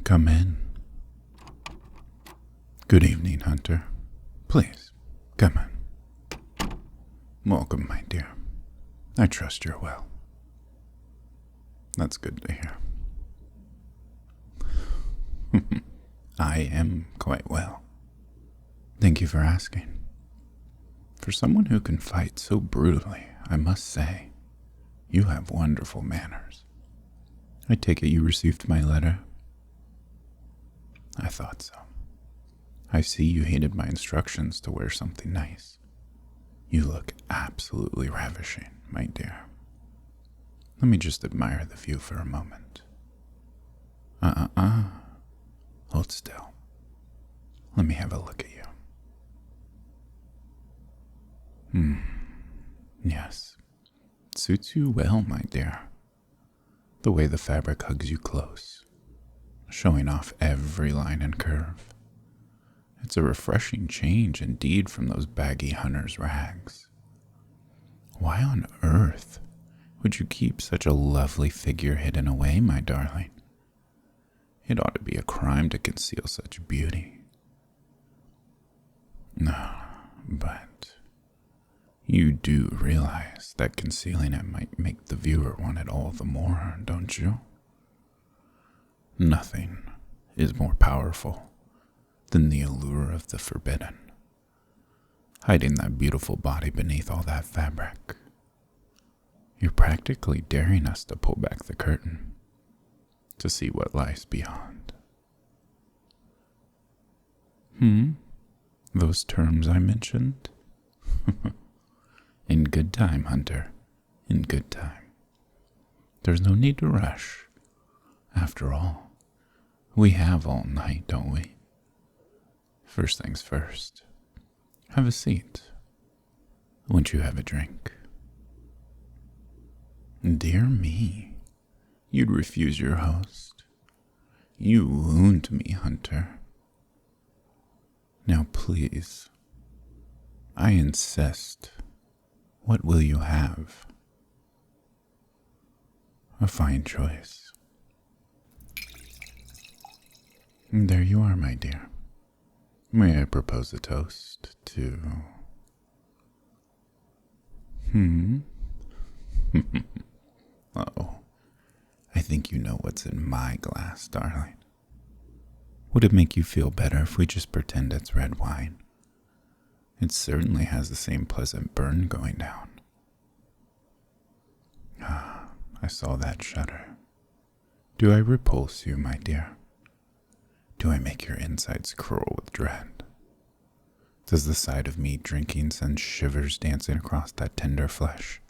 Come in. Good evening, Hunter. Please, come in. Welcome, my dear. I trust you're well. That's good to hear. I am quite well. Thank you for asking. For someone who can fight so brutally, I must say, you have wonderful manners. I take it you received my letter? I thought so. I see you heeded my instructions to wear something nice. You look absolutely ravishing, my dear. Let me just admire the view for a moment. Hold still. Let me have a look at you. Yes. It suits you well, my dear. The way the fabric hugs you close, showing off every line and curve. It's a refreshing change indeed from those baggy hunter's rags. Why on earth would you keep such a lovely figure hidden away, my darling? It ought to be a crime to conceal such beauty. No, but you do realize that concealing it might make the viewer want it all the more, don't you? Nothing is more powerful than the allure of the forbidden, hiding that beautiful body beneath all that fabric. You're practically daring us to pull back the curtain to see what lies beyond. Those terms I mentioned? In good time, Hunter. In good time. There's no need to rush. After all, we have all night, don't we? First things first. Have a seat. Won't you have a drink? Dear me, you'd refuse your host. You wound me, Hunter. Now please, I insist. What will you have? A fine choice. There you are, my dear. May I propose a toast to... Oh, I think you know what's in my glass, darling. Would it make you feel better if we just pretend it's red wine? It certainly has the same pleasant burn going down. Ah, I saw that shudder. Do I repulse you, my dear? Do I make your insides curl with dread? Does the sight of me drinking send shivers dancing across that tender flesh,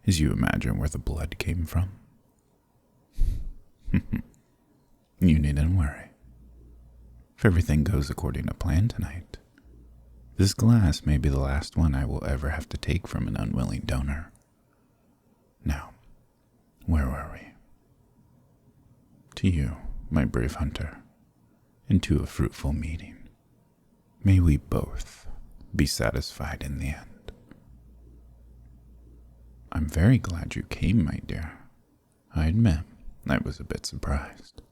as you imagine where the blood came from? You needn't worry. If everything goes according to plan tonight, this glass may be the last one I will ever have to take from an unwilling donor. Now, where were we? To you, my brave hunter, and to a fruitful meeting. May we both be satisfied in the end. I'm very glad you came, my dear. I admit I was a bit surprised.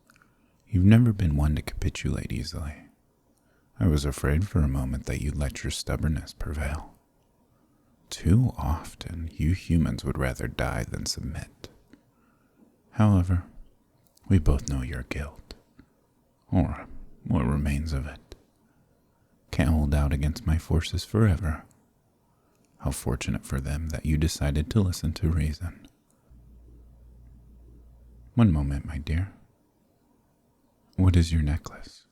You've never been one to capitulate easily. I was afraid for a moment that you'd let your stubbornness prevail. Too often, you humans would rather die than submit. However, we both know your guilt, or what remains of it. Can't hold out against my forces forever. How fortunate for them that you decided to listen to reason. One moment, my dear. What is your necklace?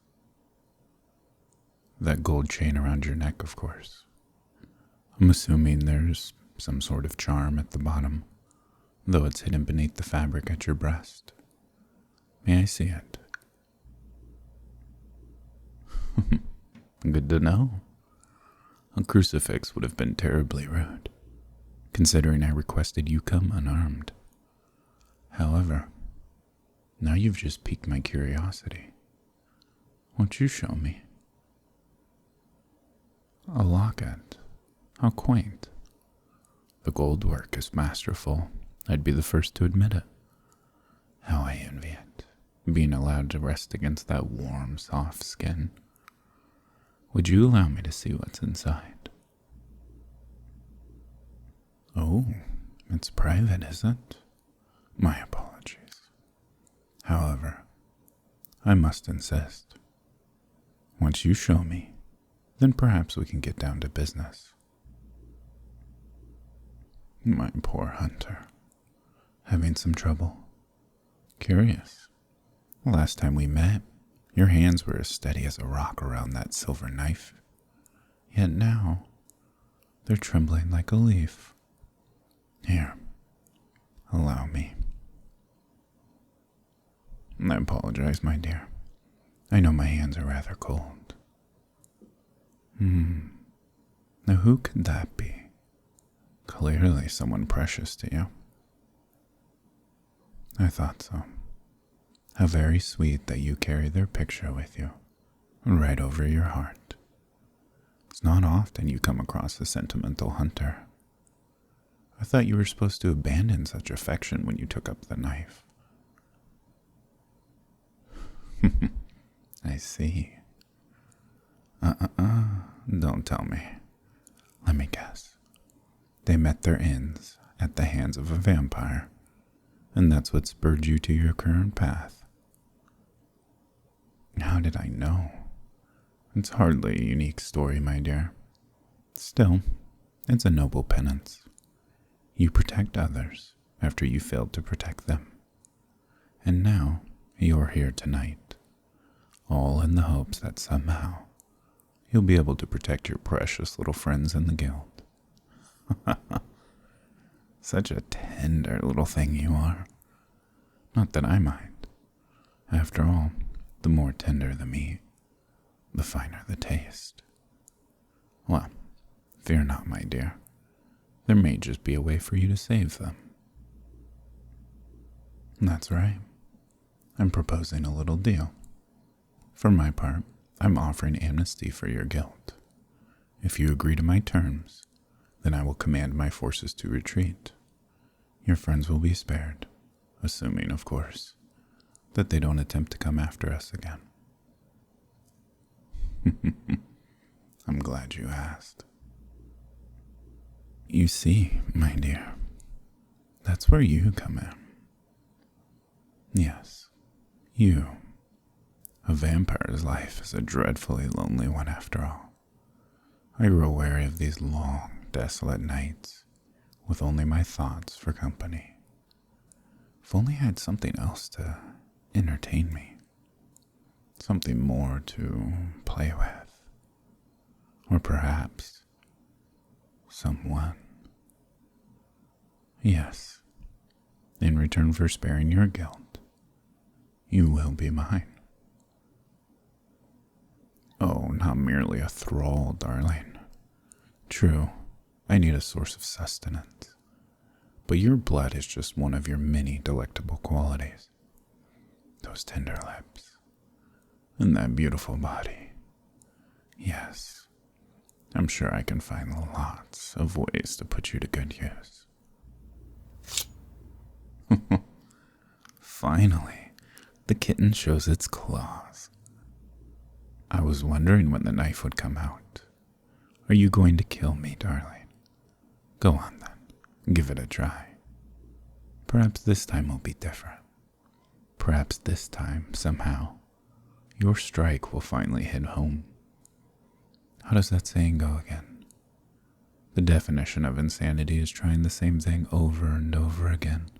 That gold chain around your neck, of course. I'm assuming there's some sort of charm at the bottom, though it's hidden beneath the fabric at your breast. May I see it? Good to know. A crucifix would have been terribly rude, considering I requested you come unarmed. However, now you've just piqued my curiosity. Won't you show me? A locket. How quaint. The gold work is masterful. I'd be the first to admit it. How I envy it. being allowed to rest against that warm, soft skin. Would you allow me to see what's inside? Oh, it's private, is it? My apologies. However, I must insist. Once you show me, then perhaps we can get down to business. My poor hunter. Having some trouble? Curious. Last time we met, your hands were as steady as a rock around that silver knife. Yet now, they're trembling like a leaf. Here, allow me. I apologize, my dear. I know my hands are rather cold. Now who could that be? Clearly someone precious to you. I thought so. How very sweet that you carry their picture with you, right over your heart. It's not often you come across a sentimental hunter. I thought you were supposed to abandon such affection when you took up the knife. I see. Don't tell me. Let me guess. They met their ends at the hands of a vampire, and that's what spurred you to your current path. How did I know? It's hardly a unique story, my dear. Still, it's a noble penance. You protect others after you failed to protect them. And now, you're here tonight, all in the hopes that somehow you'll be able to protect your precious little friends in the guild. Such a tender little thing you are. Not that I mind. After all, the more tender the meat, the finer the taste. Well, fear not, my dear. There may just be a way for you to save them. That's right. I'm proposing a little deal. For my part, I'm offering amnesty for your guilt. If you agree to my terms, then I will command my forces to retreat. Your friends will be spared, assuming, of course, that they don't attempt to come after us again. I'm glad you asked. You see, my dear, that's where you come in. Yes, you. A vampire's life is a dreadfully lonely one after all. I grow weary of these long, desolate nights, with only my thoughts for company. If only I had something else to entertain me. Something more to play with. Or perhaps someone. Yes, in return for sparing your guilt, you will be mine. Oh, not merely a thrall, darling. True, I need a source of sustenance, but your blood is just one of your many delectable qualities. Those tender lips, and that beautiful body. Yes, I'm sure I can find lots of ways to put you to good use. Finally, the kitten shows its claws. I was wondering when the knife would come out. Are you going to kill me, darling? Go on then, give it a try. Perhaps this time will be different. Perhaps this time, somehow, your strike will finally hit home. How does that saying go again? The definition of insanity is trying the same thing over and over again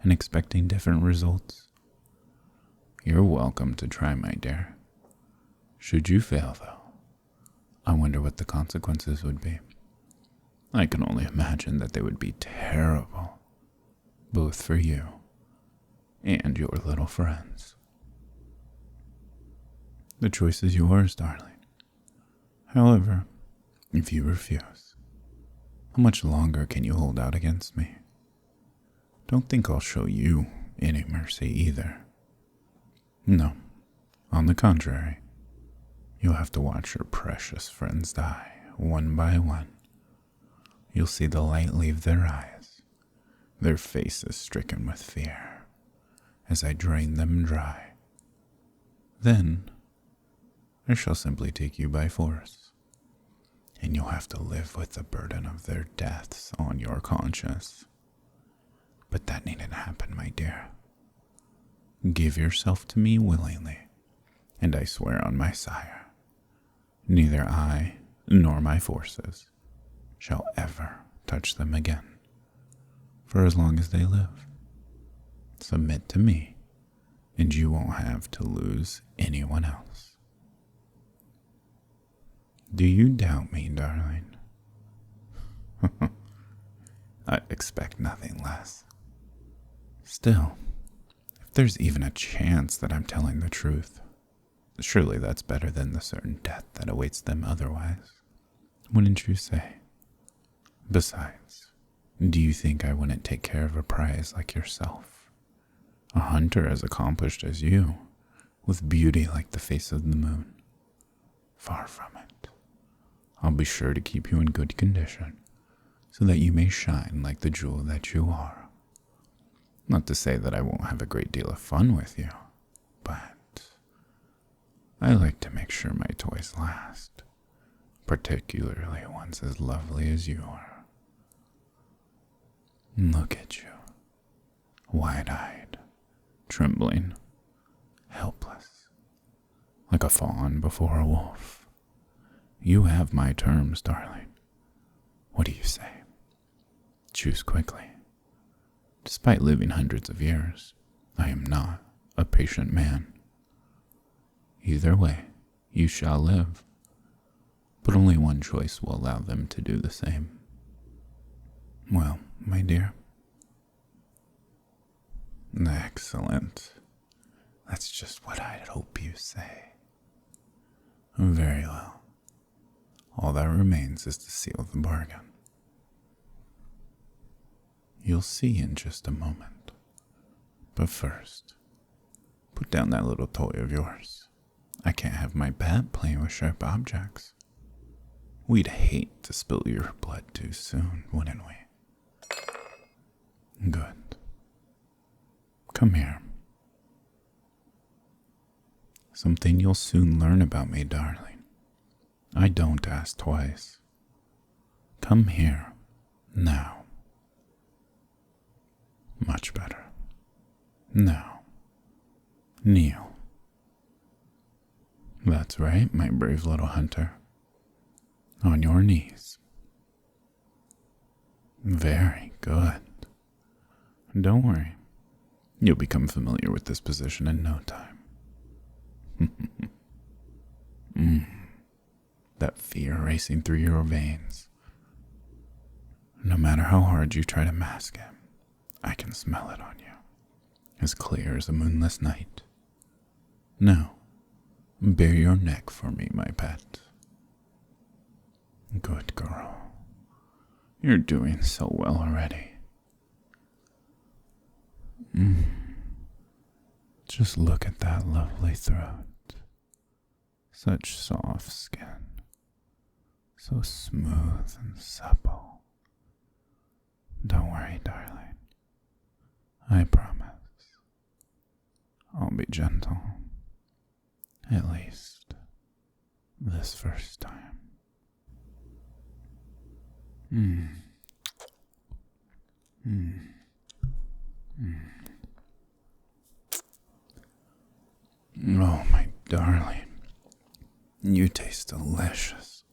and expecting different results. You're welcome to try, my dear. Should you fail, though, I wonder what the consequences would be. I can only imagine that they would be terrible, both for you and your little friends. The choice is yours, darling. However, if you refuse, how much longer can you hold out against me? Don't think I'll show you any mercy either. No, on the contrary, you'll have to watch your precious friends die, one by one. You'll see the light leave their eyes, their faces stricken with fear, as I drain them dry Then I shall simply take you by force, and you'll have to live with the burden of their deaths on your conscience. But that needn't happen, my dear. Give yourself to me willingly, and I swear on my sire, neither I nor my forces shall ever touch them again, for as long as they live. Submit to me, and you won't have to lose anyone else. Do you doubt me, darling? I expect nothing less. Still, if there's even a chance that I'm telling the truth, surely that's better than the certain death that awaits them otherwise. Wouldn't you say? Besides, do you think I wouldn't take care of a prize like yourself? A hunter as accomplished as you, with beauty like the face of the moon? Far from it. I'll be sure to keep you in good condition, so that you may shine like the jewel that you are. Not to say that I won't have a great deal of fun with you, but I like to make sure my toys last, particularly ones as lovely as you are. Look at you, wide-eyed, trembling, helpless, like a fawn before a wolf. You have my terms, darling. What do you say? Choose quickly. Despite living hundreds of years, I am not a patient man. Either way, you shall live, but only one choice will allow them to do the same. Well, my dear. Excellent. That's just what I'd hope you say. Very well. All that remains is to seal the bargain. You'll see in just a moment. But first, put down that little toy of yours. I can't have my pet playing with sharp objects. We'd hate to spill your blood too soon, wouldn't we? Good. Come here. Something you'll soon learn about me, darling. I don't ask twice. Come here, now. Much better. Now, kneel. That's right, my brave little hunter. On your knees. Very good. Don't worry. You'll become familiar with this position in no time. That fear racing through your veins. No matter how hard you try to mask it, I can smell it on you, as clear as a moonless night. Now, bare your neck for me, my pet. Good girl. You're doing so well already. Just look at that lovely throat. Such soft skin. So smooth and supple. Don't worry, darling. I promise. I'll be gentle. At least, this first time. Oh, my darling. You taste delicious.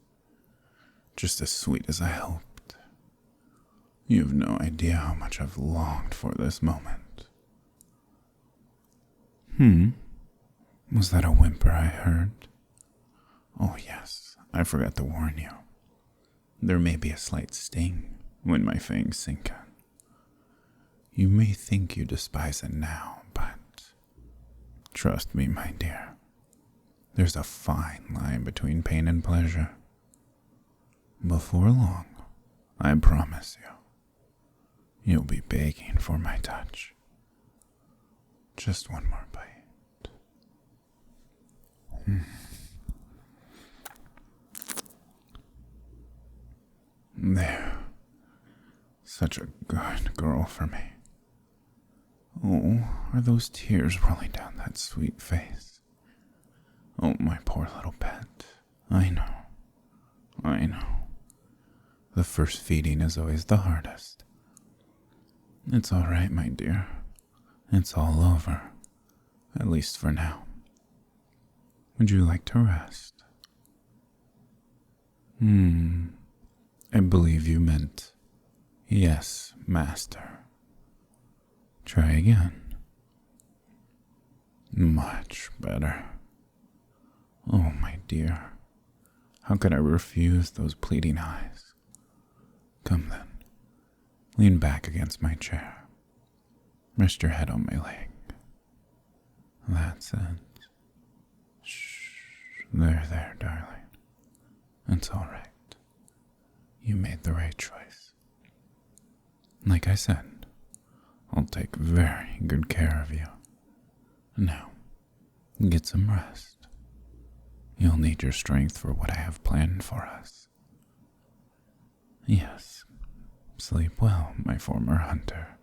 Just as sweet as I hoped. You have no idea how much I've longed for this moment. Was that a whimper I heard? Oh yes, I forgot to warn you. There may be a slight sting when my fangs sink in. You may think you despise it now, but trust me, my dear. There's a fine line between pain and pleasure. Before long, I promise you, you'll be begging for my touch. Just one more bite. There. Such a good girl for me. Oh, are those tears rolling down that sweet face? Oh, my poor little pet. I know. I know. The first feeding is always the hardest. It's all right, my dear. It's all over. At least for now. Would you like to rest? I believe you meant, yes, master. Try again. Much better. Oh, my dear. How could I refuse those pleading eyes? Come then. Lean back against my chair. Rest your head on my leg. That's it. Shh. There, darling. It's all right. You made the right choice. Like I said, I'll take very good care of you. Now, get some rest. You'll need your strength for what I have planned for us. Yes, sleep well, my former hunter.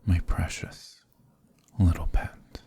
My precious little pet.